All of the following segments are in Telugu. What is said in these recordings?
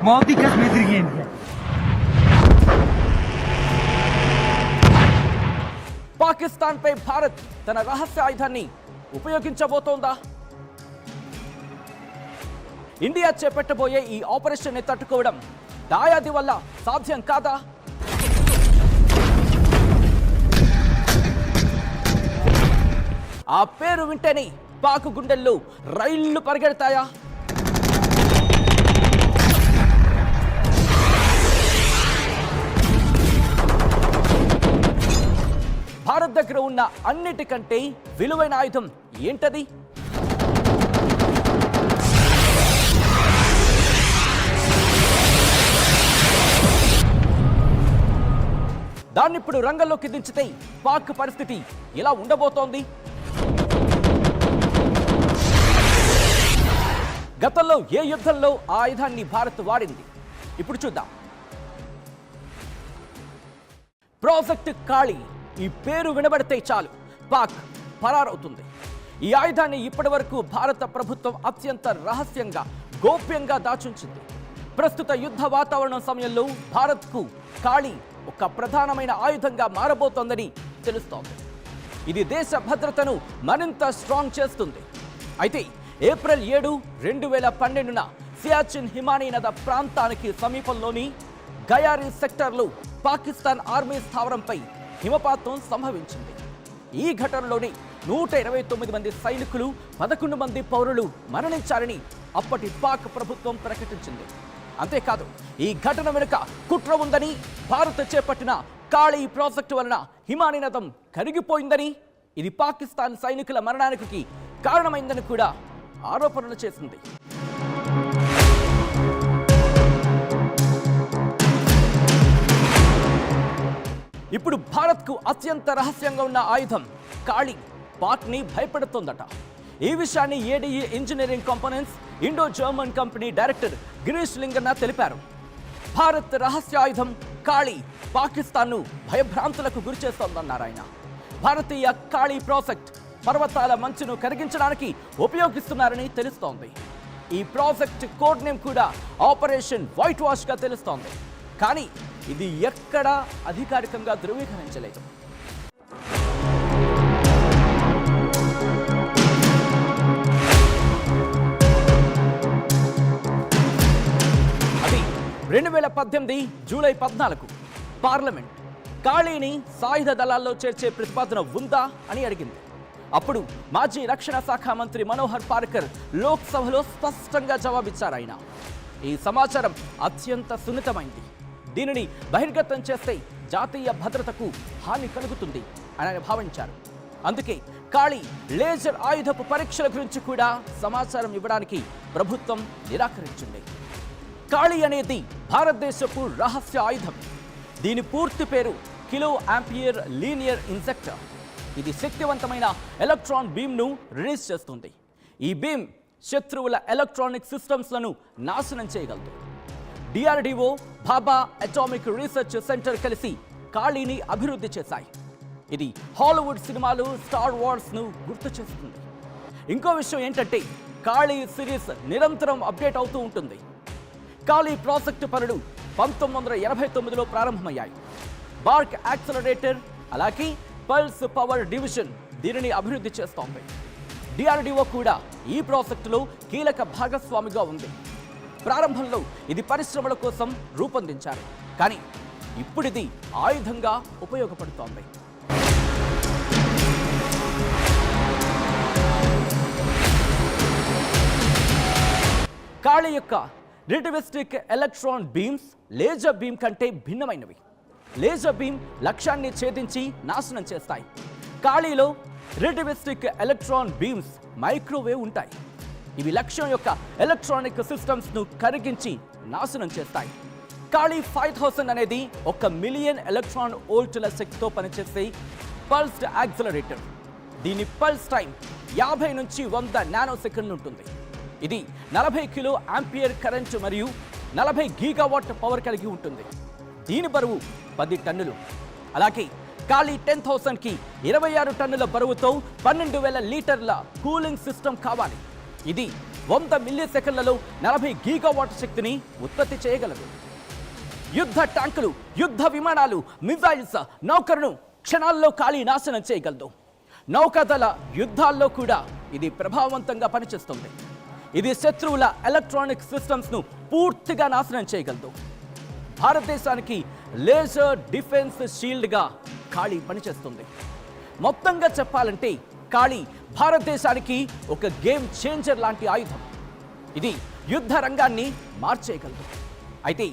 మోదీ కశ్మీర్ తిరిగేంది. పాకిస్తాన్ పై భారత్ తన రహస్య ఆయుధాన్ని ఉపయోగించబోతోందా? ఇండియా చేపట్టబోయే ఈ ఆపరేషన్ ని తట్టుకోవడం దాయాది వల్ల సాధ్యం కాదా? ఆ పేరు వింటేనే పాక్ గుండెల్లో రైళ్లు పరిగెడతాయా? భారత్ దగ్గర ఉన్న అన్నిటికంటే విలువైన ఆయుధం ఏంటది? దాన్నిప్పుడు రంగంలోకి దించితే పాక్ పరిస్థితి ఎలా ఉండబోతోంది? గతంలో ఏ యుద్ధంలో ఆ ఆయుధాన్ని భారత్ వాడింది? ఇప్పుడు చూద్దాం. ప్రాజెక్ట్ కాళీ ఈ పేరు వినబడితే చాలు పాక్ పరారవుతుంది. ఈ ఆయుధాన్ని ఇప్పటి వరకు భారత ప్రభుత్వం అత్యంత రహస్యంగా గోప్యంగా దాచుంచింది. ప్రస్తుత యుద్ధ వాతావరణం సమయంలో భారత్కు కాళీ ఒక ప్రధానమైన ఆయుధంగా మారబోతోందని తెలుస్తోంది. ఇది దేశ భద్రతను మరింత స్ట్రాంగ్ చేస్తుంది. అయితే ఏప్రిల్ 7, 2012న సియాచిన్ హిమానీ నద ప్రాంతానికి సమీపంలోని గయారీ సెక్టార్లో పాకిస్తాన్ ఆర్మీ స్థావరంపై హిమపాతం సంభవించింది. ఈ ఘటనలోని 129 మంది సైనికులు, 11 మంది పౌరులు మరణించారని అప్పటి పాక్ ప్రభుత్వం ప్రకటించింది. అంతేకాదు, ఈ ఘటన వెనుక కుట్ర ఉందని, భారత్ చేపట్టిన కాళీ ప్రాజెక్టు వలన హిమానీ నదం కరిగిపోయిందని, ఇది పాకిస్తాన్ సైనికుల మరణానికి కారణమైందని కూడా ఆరోపణలు చేసింది. ఇప్పుడు భారత్కు అత్యంత రహస్యంగా ఉన్న ఆయుధం కాళీ పాక్ని భయపెడుతోందట. ఈ విషయాన్ని ADE engineering components Indo German company director Girish Linganna తెలిపారు. భారత్ రహస్య ఆయుధం కాళీ పాకిస్తాన్ను భయభ్రాంతులకు గురిచేస్తోందన్నారు ఆయన. భారతీయ కాళీ ప్రాజెక్ట్ పర్వతాల మంచును కరిగించడానికి ఉపయోగిస్తున్నారని తెలుస్తోంది. ఈ ప్రాజెక్ట్ కోడ్ నేమ్ కూడా ఆపరేషన్ వైట్ వాష్ గా తెలుస్తోంది. కానీ ఇది ఎక్కడా అధికారికంగా ధృవీకరించలేదు. అది 2018 జూలై 14 పార్లమెంట్ కాళీని సాయుధ దళాల్లో చేర్చే ప్రతిపాదన ఉందా అని అడిగింది. అప్పుడు మాజీ రక్షణ శాఖ మంత్రి మనోహర్ పారికర్ లోక్సభలో స్పష్టంగా జవాబిచ్చారు. ఆయన ఈ సమాచారం అత్యంత సున్నితమైంది, దీనిని బహిర్గతం చేస్తే జాతీయ భద్రతకు హాని కలుగుతుంది అని ఆయన భావించారు. అందుకే కాళీ లేజర్ ఆయుధపు పరీక్షల గురించి కూడా సమాచారం ఇవ్వడానికి ప్రభుత్వం నిరాకరించింది. కాళీ అనేది భారతదేశపు రహస్య ఆయుధం. దీని పూర్తి పేరు కిలో ఆంపియర్ లీనియర్ ఇంజెక్టర్. ఇది శక్తివంతమైన ఎలక్ట్రాన్ బీమ్ను రిలీజ్ చేస్తుంది. ఈ బీమ్ శత్రువుల ఎలక్ట్రానిక్ సిస్టమ్స్లను నాశనం చేయగలదు. DRDO, Bhabha atomic research centre కలిసి కాళీని అభివృద్ధి చేశాయి. ఇది హాలీవుడ్ సినిమాలు, స్టార్ వార్స్ ను గుర్తు చేస్తుంది. ఇంకో విషయం ఏంటంటే కాళీ సిరీస్ నిరంతరం అప్డేట్ అవుతూ ఉంటుంది. కాళీ ప్రాజెక్టు పనులు 1989లో ప్రారంభమయ్యాయి. బార్క్ యాక్సలరేటర్, అలాగే పల్స్ పవర్ డివిజన్ దీనిని అభివృద్ధి చేస్తోంది. డిఆర్డిఓ కూడా ఈ ప్రాజెక్టులో కీలక భాగస్వామిగా ఉంది. ప్రారంభంలో ఇది పరిశ్రమల కోసం రూపొందించారు, కానీ ఇప్పుడు ఇది ఆయుధంగా ఉపయోగపడుతోంది. కాళీ యొక్క రిటివిస్టిక్ ఎలక్ట్రాన్ బీమ్స్ లేజర్ బీమ్ కంటే భిన్నమైనవి. లేజర్ బీమ్ లక్ష్యాన్ని ఛేదించి నాశనం చేస్తాయి. కాళీలో రిటివిస్టిక్ ఎలక్ట్రాన్ బీమ్స్ మైక్రోవేవ్ ఉంటాయి. ఇవి లక్ష్యం యొక్క ఎలక్ట్రానిక్ సిస్టమ్స్ ను కరిగించి నాశనం చేస్తాయి. కాళీ 5000 అనేది 1 మిలియన్ ఎలక్ట్రాన్ వోల్టుల శక్తితో పనిచేసే పల్స్డ్ యాక్సిలరేటర్. దీని పల్స్ టైం 50 నుంచి 100 నానో సెకండ్లు ఉంటుంది. ఇది 40 కిలో ఆంపియర్ కరెంట్ మరియు 40 గీగావాట్ పవర్ కలిగి ఉంటుంది. దీని బరువు 10 టన్నులు. అలాగే కాళీ 10,000కి 26 టన్నుల బరువుతో 12,000 లీటర్ల కూలింగ్ సిస్టమ్ కావాలి. ఇది 100 మిల్లీ సెకన్లలో 40 గీగావాట్ శక్తిని ఉత్పత్తి చేయగలదు. యుద్ధ ట్యాంకులు, యుద్ధ విమానాలు, మిజైల్స్, నౌకలను క్షణాల్లో కాలి నాశనం చేయగలదు. నౌకాదళ యుద్ధాల్లో కూడా ఇది ప్రభావవంతంగా పనిచేస్తుంది. ఇది శత్రువుల ఎలక్ట్రానిక్ సిస్టమ్స్ను పూర్తిగా నాశనం చేయగలదు. భారతదేశానికి లేజర్ డిఫెన్స్ షీల్డ్గా కాళీ పనిచేస్తుంది. మొత్తంగా చెప్పాలంటే కాళీ భారతదేశానికి ఒక గేమ్ చేంజర్ లాంటి ఆయుధం. ఇది యుద్ధ రంగాన్ని మార్చేయగలదు. అయితే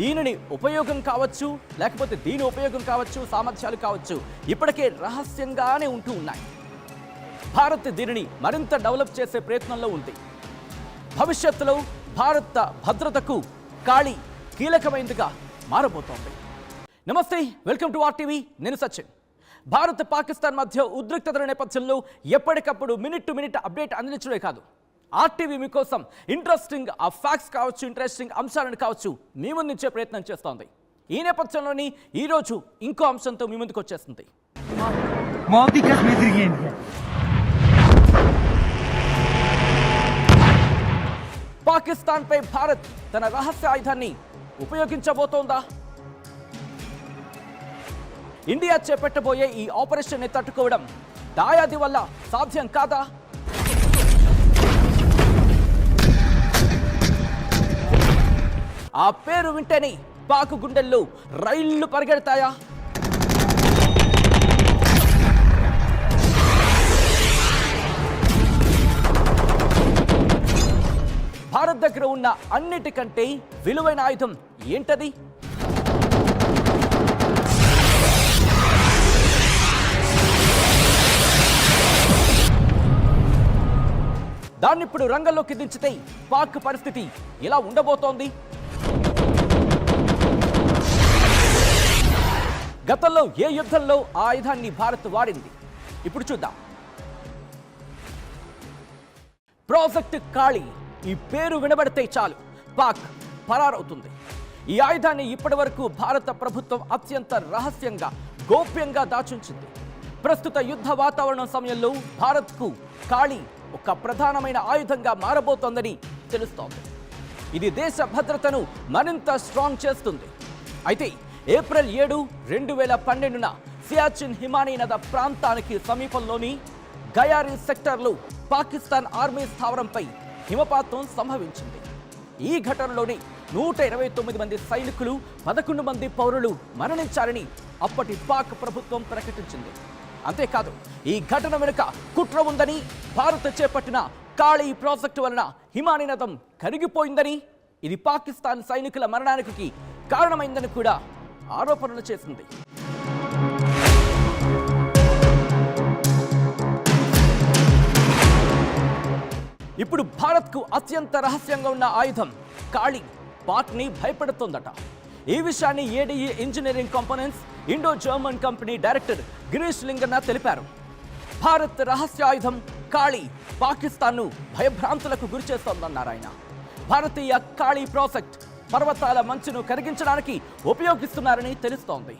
దీనిని ఉపయోగం కావచ్చు, లేకపోతే దీని ఉపయోగం కావచ్చు, సామర్థ్యాలు కావచ్చు, ఇప్పటికే రహస్యంగానే ఉంటూ ఉన్నాయి. భారత్ దీనిని మరింత డెవలప్ చేసే ప్రయత్నంలో ఉంది. భవిష్యత్తులో భారత భద్రతకు కాళీ కీలకమైనదిగా మారబోతోంది. నమస్తే, వెల్కమ్ టు ఆర్టీవీ. నేను సచిన్. భారత్ పాకిస్తాన్ మధ్య ఉద్రిక్తతల నేపథ్యంలో ఎప్పటికప్పుడు మినిట్ టు మినిట్ అప్డేట్ అందించడమే కాదు, ఆర్టీవీ మీకోసం ఇంట్రెస్టింగ్ ఫ్యాక్ట్స్ కావచ్చు, ఇంట్రెస్టింగ్ అంశాలను కావచ్చు మీ ముందుంచే ప్రయత్నం చేస్తోంది. ఈ నేపథ్యంలోని ఈరోజు ఇంకో అంశంతో మీ ముందుకు వచ్చేస్తుంది. మోదీ కశ్మీర్ తిరిగేంది. పాకిస్తాన్ పై భారత్ తన రహస్య ఆయుధాన్ని ఉపయోగించబోతోందా? ఇండియా చేపట్టబోయే ఈ ఆపరేషన్ ని తట్టుకోవడం దాయాది వల్ల సాధ్యం కాదా? ఆ పేరు వింటేనే పాక్ గుండెల్లో రైళ్లు పరిగెడతాయా? భారత్ దగ్గర ఉన్న అన్నిటికంటే విలువైన ఆయుధం ఏంటది? దాన్ని ఇప్పుడు రంగంలోకి దించితే పాక్ పరిస్థితి ఎలా ఉండబోతోంది? గతంలో ఏ యుద్ధంలో ఆ ఆయుధాన్ని భారత్ వాడింది? ఇప్పుడు చూద్దాం. ప్రాజెక్ట్ కాళీ ఈ పేరు వినబడితే చాలు పాక్ పరారవుతుంది. ఈ ఆయుధాన్ని ఇప్పటి వరకు భారత ప్రభుత్వం అత్యంత రహస్యంగా, గోప్యంగా దాచుంచింది. ప్రస్తుత యుద్ధ వాతావరణం సమయంలో భారత్కు కాళీ ఒక ప్రధానమైన ఆయుధంగా మారబోతోందని తెలుస్తోంది. ఇది దేశ భద్రతను మరింత స్ట్రాంగ్ చేస్తుంది. అయితే ఏప్రిల్ 7, 2012న సియాచిన్ హిమానీ నద ప్రాంతానికి సమీపంలోని గయారీ సెక్టార్లో పాకిస్తాన్ ఆర్మీ స్థావరంపై హిమపాతం సంభవించింది. ఈ ఘటనలోని 129 మంది సైనికులు, 11 మంది పౌరులు మరణించారని అప్పటి పాక్ ప్రభుత్వం ప్రకటించింది. అంతేకాదు, ఈ ఘటన వెనుక కుట్ర ఉందని, భారత్ చేపట్టిన కాళీ ప్రాజెక్టు వలన హిమానీ నదం కరిగిపోయిందని, ఇది పాకిస్తాన్ సైనికుల మరణానికి కారణమైందని కూడా ఆరోపణలు చేసింది. ఇప్పుడు భారత్కు అత్యంత రహస్యంగా ఉన్న ఆయుధం కాళీ పాక్ని భయపెడుతోందట. ఈ విషయాన్ని ADE engineering components Indo German company director Girish Linganna తెలిపారు. భారత్ రహస్య ఆయుధం కాళీ పాకిస్తాన్ను భయభ్రాంతులకు గురిచేస్తోందన్నారు ఆయన. భారతీయ కాళీ ప్రాజెక్ట్ పర్వతాల మంచును కరిగించడానికి ఉపయోగిస్తున్నారని తెలుస్తోంది.